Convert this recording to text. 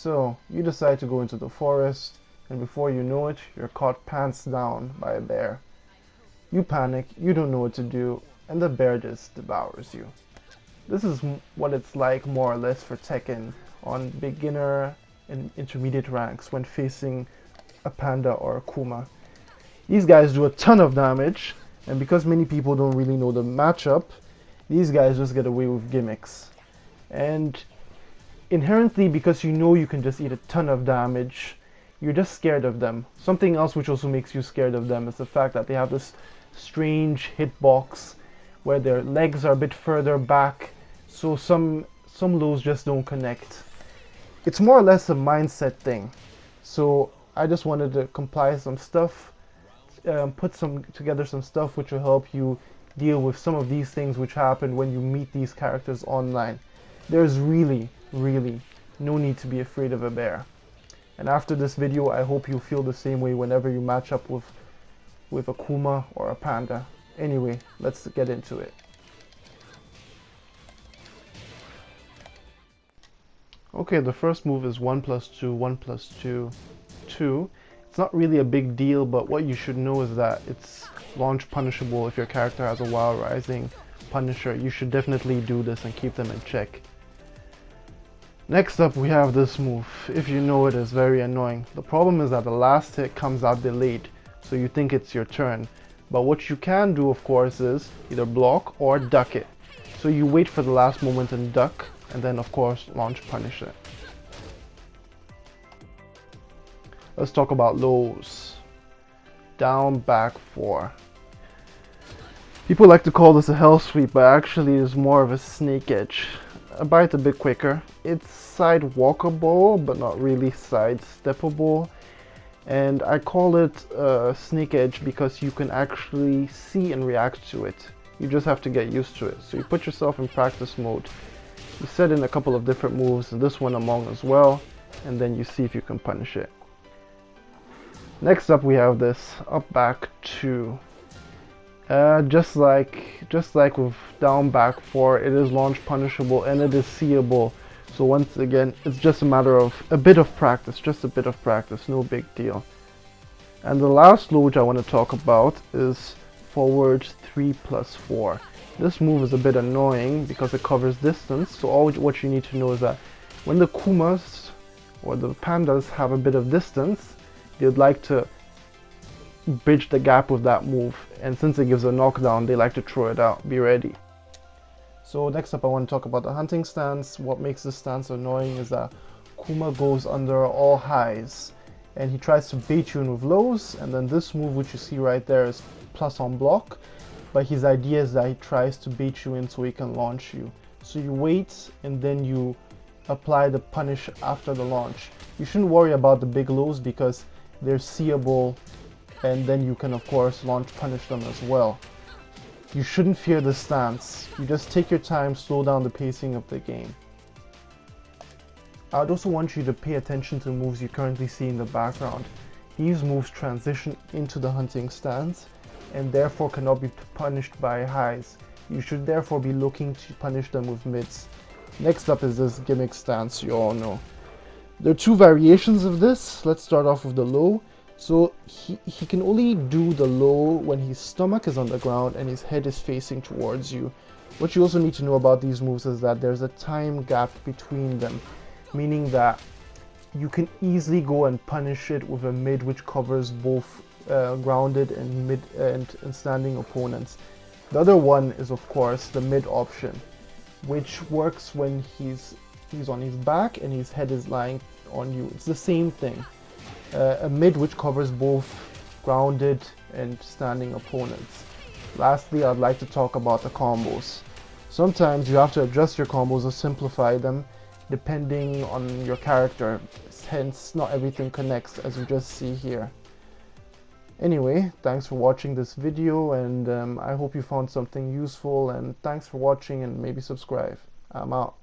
So you decide to go into the forest, and before you know it, you're caught pants down by a bear. You panic, you don't know what to do, and the bear just devours you. This is what it's like more or less for Tekken on beginner and intermediate ranks when facing a Panda or a Kuma. These guys do a ton of damage, and because many people don't really know the matchup, these guys just get away with gimmicks. And inherently, because you know you can just eat a ton of damage, you're just scared of them. Something else which also makes you scared of them is the fact that they have this strange hitbox where their legs are a bit further back, so some lows just don't connect. It's more or less a mindset thing. So I just wanted to compile some stuff, put together some stuff which will help you deal with some of these things which happen when you meet these characters online. There's really no need to be afraid of a bear. And after this video, I hope you feel the same way whenever you match up with a Kuma or a Panda. Anyway, let's get into it. Okay, the first move is 1+2, 1+2, 2. It's not really a big deal, but what you should know is that it's launch punishable if your character has a Wild Rising Punisher. You should definitely do this and keep them in check. Next up we have this move. If you know it, is very annoying. The problem is that the last hit comes out delayed, so you think it's your turn. But what you can do, of course, is either block or duck it. So you wait for the last moment and duck, and then of course launch punish it. Let's talk about lows. Down, back, 4. People like to call this a hell sweep, but actually it's more of a snake edge. A bite a bit quicker. It's side walkable, but not really side steppable. And I call it snake edge because you can actually see and react to it. You just have to get used to it. So you put yourself in practice mode. You set in a couple of different moves, and this one among as well, and then you see if you can punish it. Next up we have this up back 2. Just like with down back 4, it is launch punishable and it is seeable. So once again, it's just a matter of a bit of practice, no big deal. And the last low which I want to talk about is forward 3+4. This move is a bit annoying because it covers distance. So all what you need to know is that when the Kumas or the Pandas have a bit of distance, they'd like to bridge the gap with that move, and since it gives a knockdown, they like to throw it out. Be ready. So next up I want to talk about the hunting stance. What makes this stance annoying is that Kuma goes under all highs and he tries to bait you in with lows, and then this move which you see right there is plus on block, but his idea is that he tries to bait you in so he can launch you. So you wait and then you apply the punish after the launch. You shouldn't worry about the big lows because they're seeable, and then you can of course launch punish them as well. You shouldn't fear this stance. You just take your time, slow down the pacing of the game. I'd also want you to pay attention to moves you currently see in the background. These moves transition into the hunting stance and therefore cannot be punished by highs. You should therefore be looking to punish them with mids. Next up is this gimmick stance you all know. There are 2 variations of this. Let's start off with the low. So he can only do the low when his stomach is on the ground and his head is facing towards you. What you also need to know about these moves is that there's a time gap between them, meaning that you can easily go and punish it with a mid which covers both grounded and mid and standing opponents. The other one is of course the mid option, which works when he's on his back and his head is lying on you. It's the same thing. A mid which covers both grounded and standing opponents. Lastly, I'd like to talk about the combos. Sometimes you have to adjust your combos or simplify them depending on your character, hence not everything connects as you just see here. Anyway, thanks for watching this video, and I hope you found something useful, and thanks for watching, and maybe subscribe. I'm out.